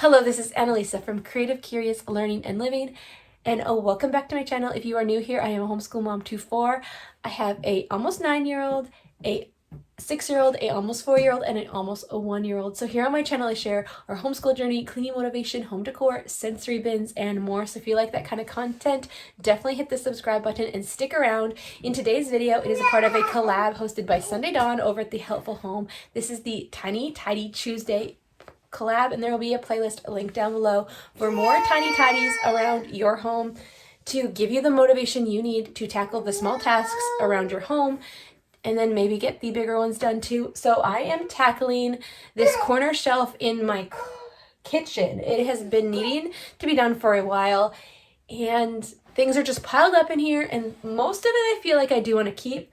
Hello, this is Annalisa from Creative Curious Learning and Living, and welcome back to my channel. If you are new here, I am a homeschool mom to 4. I have a almost 9-year-old, a 6-year-old, a almost 4-year-old, and an almost a 1-year-old. So here on my channel, I share our homeschool journey, cleaning motivation, home decor, sensory bins, and more. So if you like that kind of content, definitely hit the subscribe button and stick around. In today's video, it is a part of a collab hosted by Sunday Dawn over at the Helpful Home. This is the Tiny Tidy Tuesday collab, and there will be a playlist linked down below for more tiny tidies around your home to give you the motivation you need to tackle the small tasks around your home and then maybe get the bigger ones done too. So I am tackling this corner shelf in my kitchen. It has been needing to be done for a while and things are just piled up in here, and most of it I feel like I do want to keep,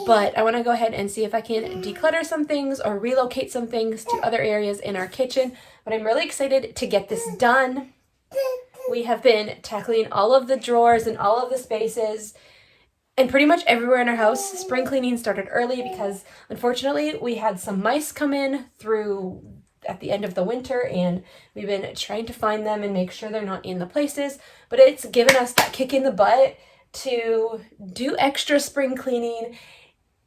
but I want to go ahead and see if I can declutter some things or relocate some things to other areas in our kitchen. But I'm really excited to get this done. We have been tackling all of the drawers and all of the spaces and pretty much everywhere in our house. Spring cleaning started early because unfortunately we had some mice come in through at the end of the winter, and we've been trying to find them and make sure they're not in the places. But it's given us that kick in the butt to do extra spring cleaning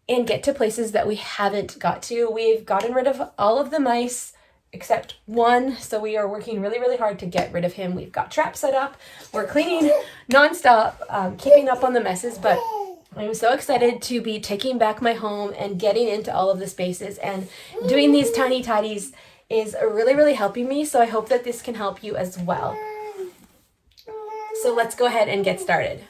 and get to places that we haven't got to. We've gotten rid of all of the mice except one, so we are working really hard to get rid of him. We've got traps set up, we're cleaning nonstop, keeping up on the messes, but I'm so excited to be taking back my home and getting into all of the spaces, and doing these tiny tidies is really helping me, so I hope that this can help you as well. So let's go ahead and get started.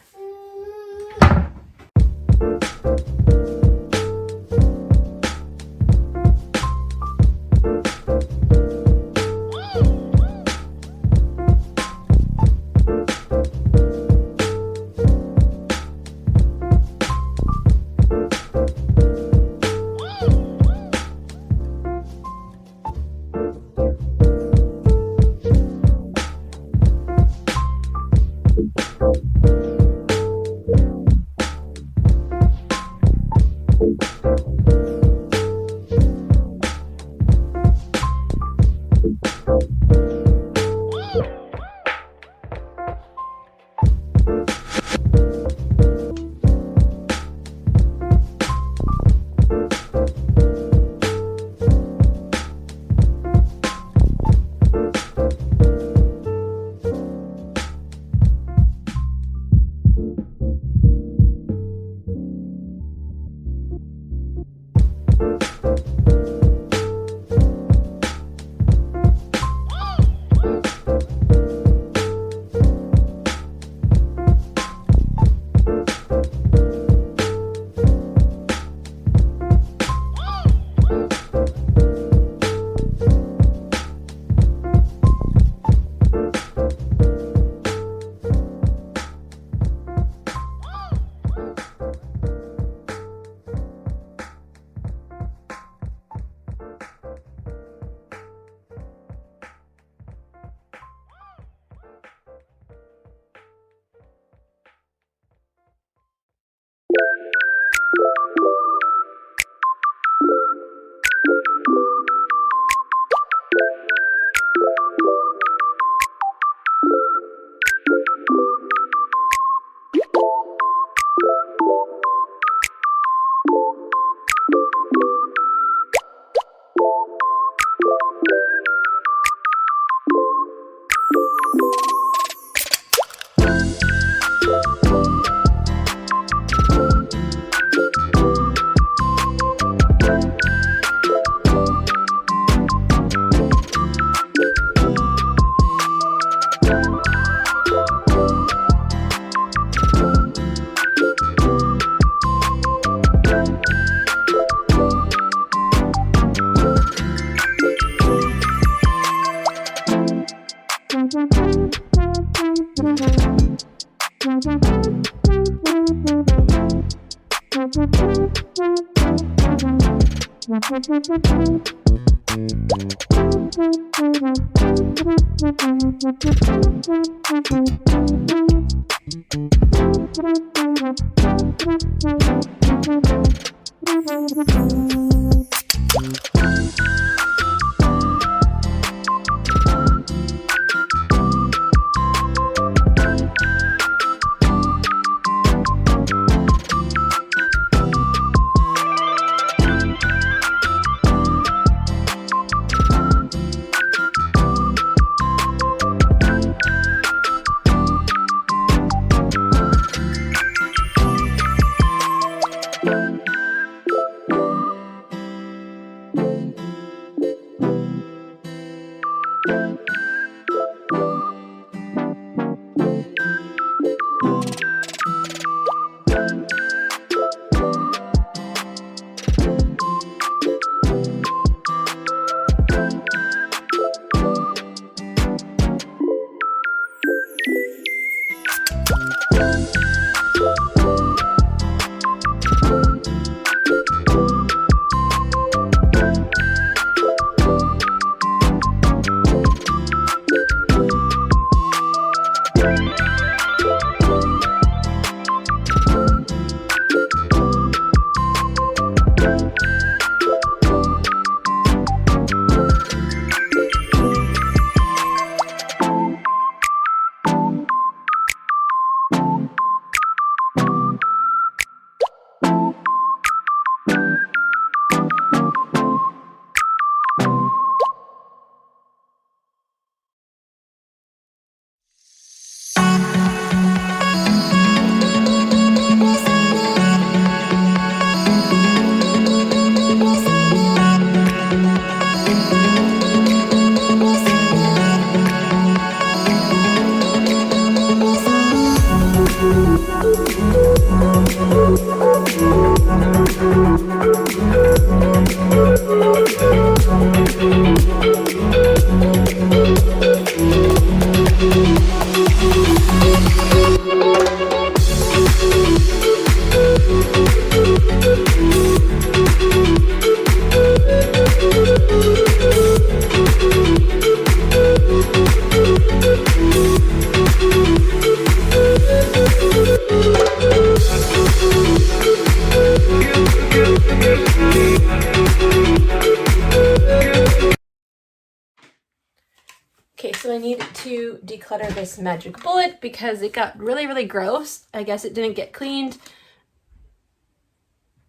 Okay, so I need to declutter this magic bullet because it got really, really gross. I guess it didn't get cleaned.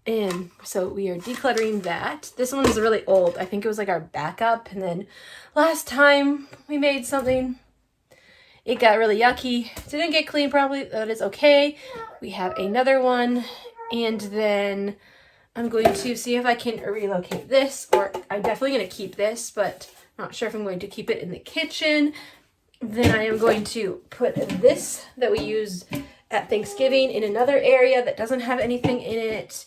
And so we are decluttering that. This one is really old. I think it was like our backup. And then last time we made something, it got really yucky. Didn't get clean probably. That is okay. We have another one. And then I'm going to see if I can relocate this, or I'm definitely going to keep this, but not sure if I'm going to keep it in the kitchen. Then I am going to put this that we use at Thanksgiving in another area that doesn't have anything in it.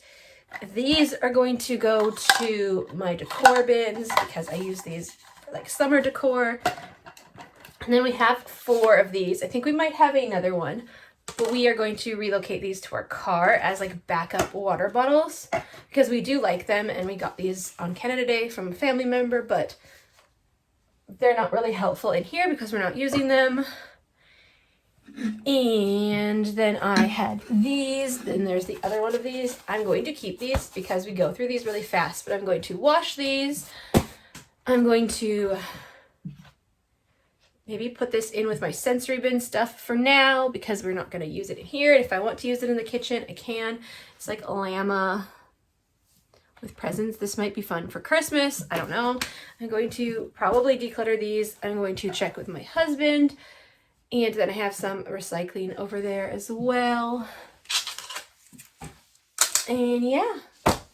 These are going to go to my decor bins because I use these for like summer decor. And then we have 4 of these. I think we might have another one, but we are going to relocate these to our car as like backup water bottles because we do like them, and we got these on Canada Day from a family member, but they're not really helpful in here because we're not using them. And then I had these, then there's the other one of these. I'm going to keep these because we go through these really fast, but I'm going to wash these. I'm going to maybe put this in with my sensory bin stuff for now because we're not going to use it in here. And if I want to use it in the kitchen, I can. It's like a llama with presents. This might be fun for Christmas. I don't know. I'm going to probably declutter these. I'm going to check with my husband. And then I have some recycling over there as well. And yeah,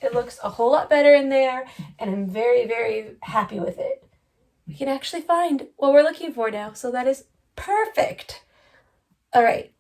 it looks a whole lot better in there. And I'm very, very happy with it. We can actually find what we're looking for now. So that is perfect. All right.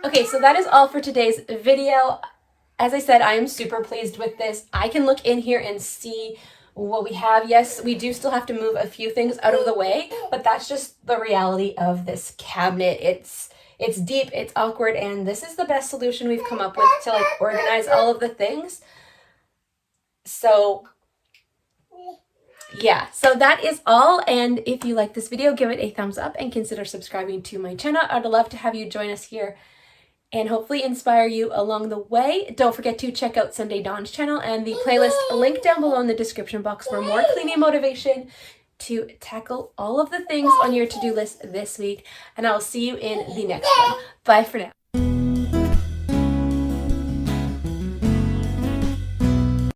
Okay, so that is all for today's video. As I said, I am super pleased with this. I can look in here and see what we have. Yes, we do still have to move a few things out of the way, but that's just the reality of this cabinet. It's deep, it's awkward, and this is the best solution we've come up with to like organize all of the things. So yeah, so that is all. And if you like this video, give it a thumbs up and consider subscribing to my channel. I'd love to have you join us here and hopefully inspire you along the way. Don't forget to check out Sunday Dawn's channel and the playlist link down below in the description box for more cleaning motivation to tackle all of the things on your to-do list this week. And I'll see you in the next one. Bye for now.